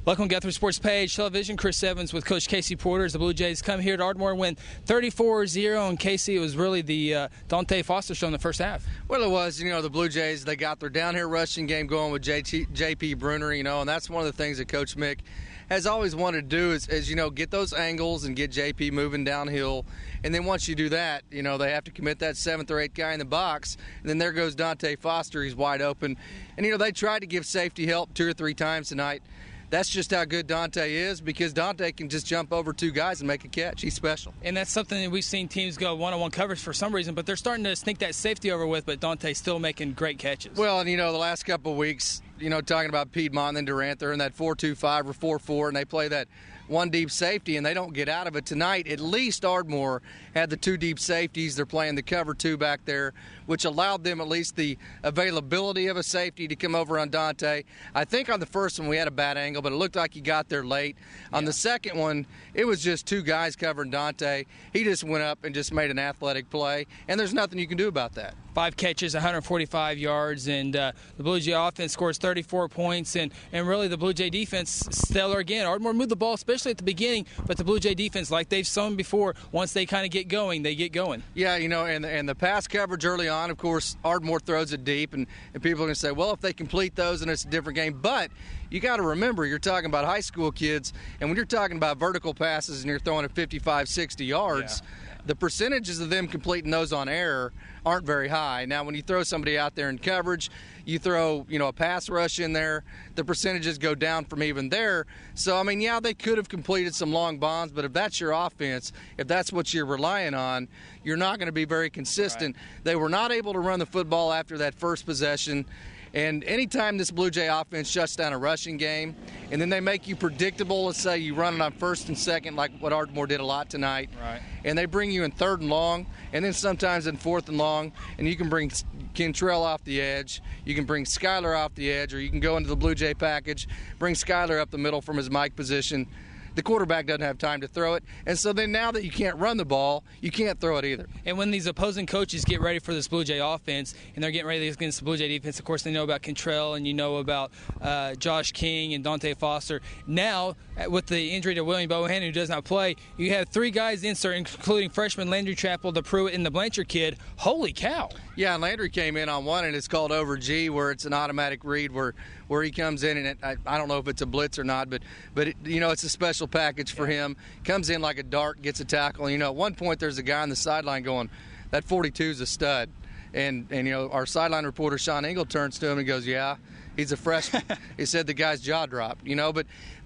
Welcome to Guthrie Sports Page Television. Chris Evans with Coach Casey Porter as the Blue Jays come here to Ardmore and win 34-0. And Casey, it was really the Dante Foster show in the first half. Well, it was. The Blue Jays, they got their down here rushing game going with J.P. Bruner, and that's one of the things that Coach Mick has always wanted to do is get those angles and get J.P. moving downhill. And then once you do that, they have to commit that 7th or 8th guy in the box. And then there goes Dante Foster. He's wide open. And, they tried to give safety help 2 or 3 times tonight. That's just how good Dante is, because Dante can just jump over 2 guys and make a catch. He's special. And that's something that we've seen teams go one-on-one coverage for some reason, but they're starting to sneak that safety over with, but Dante's still making great catches. Well, and, the last couple of weeks, talking about Piedmont and Durant, they're in that 4-2-5 or 4-4, and they play that 1 deep safety, and they don't get out of it. Tonight, at least Ardmore had the 2 deep safeties. They're playing the cover 2 back there, which allowed them at least the availability of a safety to come over on Dante. I think on the first one we had a bad angle, but it looked like he got there late. On the second one, it was just 2 guys covering Dante. He just went up and just made an athletic play, and there's nothing you can do about that. 5 catches, 145 yards, and the Blue Jay offense scores 34 points, and really the Blue Jay defense stellar again. Ardmore moved the ball, especially at the beginning, but the Blue Jay defense, like they've shown before, once they kind of get going, they get going. Yeah, and the pass coverage early on, of course, Ardmore throws it deep, and people are going to say, well, if they complete those, then it's a different game. But you got to remember, you're talking about high school kids, and when you're talking about vertical passes and you're throwing it 55, 60 yards, the percentages of them completing those on error aren't very high. Now, when you throw somebody out there in coverage, you throw, a pass rush in there, the percentages go down from even there. So, they could have completed some long bombs, but if that's your offense, if that's what you're relying on, you're not going to be very consistent. Right. They were not able to run the football after that first possession. And anytime this Blue Jay offense shuts down a rushing game, and then they make you predictable, let's say you run it on 1st and 2nd, like what Ardmore did a lot tonight, right, and they bring you in 3rd and long, and then sometimes in 4th and long, and you can bring Kentrell off the edge, you can bring Skyler off the edge, or you can go into the Blue Jay package, bring Skyler up the middle from his Mike position. The quarterback doesn't have time to throw it. And so then now that you can't run the ball, you can't throw it either. And when these opposing coaches get ready for this Blue Jay offense, and they're getting ready against the Blue Jay defense, of course they know about Kentrell and about Josh King and Dante Foster. Now, with the injury to William Bohannon, who does not play, you have 3 guys insert, including freshman Landry Chappell, the Pruitt, and the Blanchard kid. Holy cow. Yeah, and Landry came in on one, and it's called over G, where it's an automatic read where he comes in, and I don't know if it's a blitz or not, but it's a special package for him. Comes in like a dart, gets a tackle. At one point there's a guy on the sideline going, that 42 is a stud. And our sideline reporter, Sean Engel, turns to him and goes, yeah, he's a freshman. He said the guy's jaw dropped,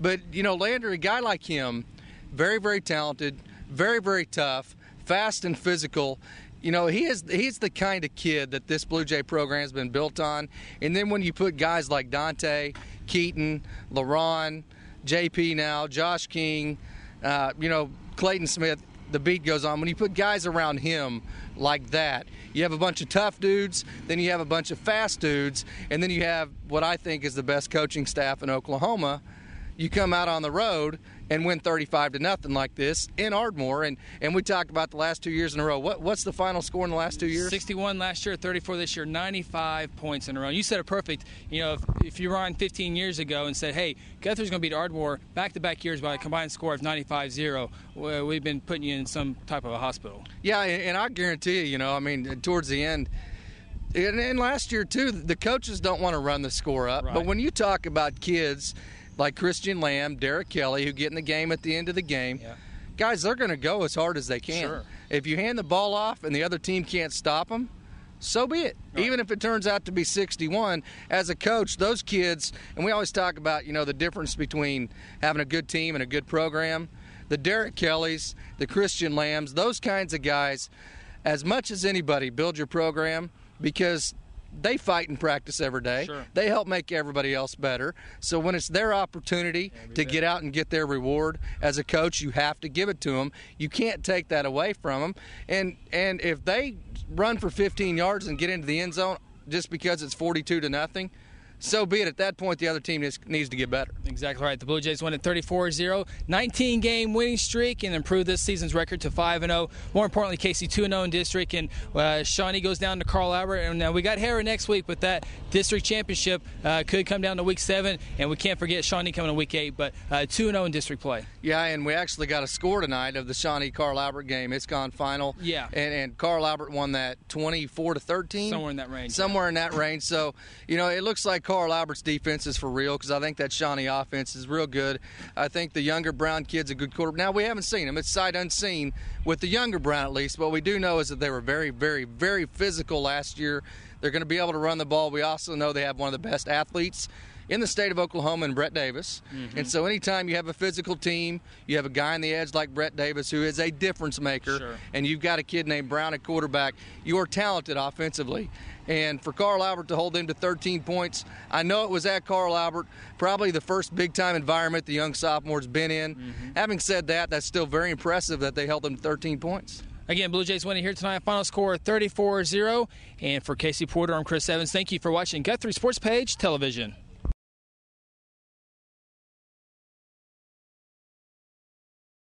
But Landry, a guy like him, very, very talented, very, very tough, fast and physical. He's the kind of kid that this Blue Jay program has been built on. And then when you put guys like Dante, Keaton, LaRon, JP now, Josh King, Clayton Smith, the beat goes on. When you put guys around him like that, you have a bunch of tough dudes, then you have a bunch of fast dudes, and then you have what I think is the best coaching staff in Oklahoma. You come out on the road and win 35-0 like this in Ardmore, and we talked about the last 2 years in a row. What's the final score in the last 2 years? 61 last year, 34 this year, 95 points in a row. You said it perfect. If you were on 15 years ago and said, hey, Guthrie's going to beat Ardmore back-to-back years by a combined score of 95-0, well, we've been putting you in some type of a hospital. Yeah, and I guarantee you, towards the end, and last year too, the coaches don't want to run the score up. Right. But when you talk about kids like Christian Lamb, Derek Kelly, who get in the game at the end of the game, guys, they're going to go as hard as they can. Sure. If you hand the ball off and the other team can't stop them, so be it. Right. Even if it turns out to be 61, as a coach, those kids, and we always talk about, the difference between having a good team and a good program. The Derek Kellys, the Christian Lambs, those kinds of guys, as much as anybody, build your program because they fight and practice every day. Sure. They help make everybody else better. So when it's their opportunity to get out and get their reward, as a coach, you have to give it to them. You can't take that away from them. And if they run for 15 yards and get into the end zone just because it's 42-0, so be it. At that point, the other team needs to get better. Exactly right. The Blue Jays won at 34-0, 19-game winning streak, and improved this season's record to 5-0. More importantly, Casey 2-0 in district, and Shawnee goes down to Carl Albert. And we got Harrah next week, but that district championship could come down to week 7, and we can't forget Shawnee coming to week 8. But 2-0 in district play. Yeah, and we actually got a score tonight of the Shawnee-Carl Albert game. It's gone final. Yeah. And Carl Albert won that 24-13. Somewhere in that range. Somewhere in that range. So, it looks like Carl Albert's defense is for real, because I think that Shawnee offense is real good. I think the younger Brown kid's a good quarterback. Now, we haven't seen him. It's sight unseen with the younger Brown, at least. What we do know is that they were very, very, very physical last year. They're going to be able to run the ball. We also know they have one of the best athletes in the state of Oklahoma in Brett Davis. Mm-hmm. And so anytime you have a physical team, you have a guy on the edge like Brett Davis who is a difference maker, sure, and you've got a kid named Brown at quarterback, you are talented offensively. And for Carl Albert to hold them to 13 points, I know it was at Carl Albert, probably the first big-time environment the young sophomore's been in. Mm-hmm. Having said that, that's still very impressive that they held them to 13 points. Again, Blue Jays winning here tonight. Final score 34-0. And for Casey Porter, I'm Chris Evans. Thank you for watching Guthrie Sports Page Television.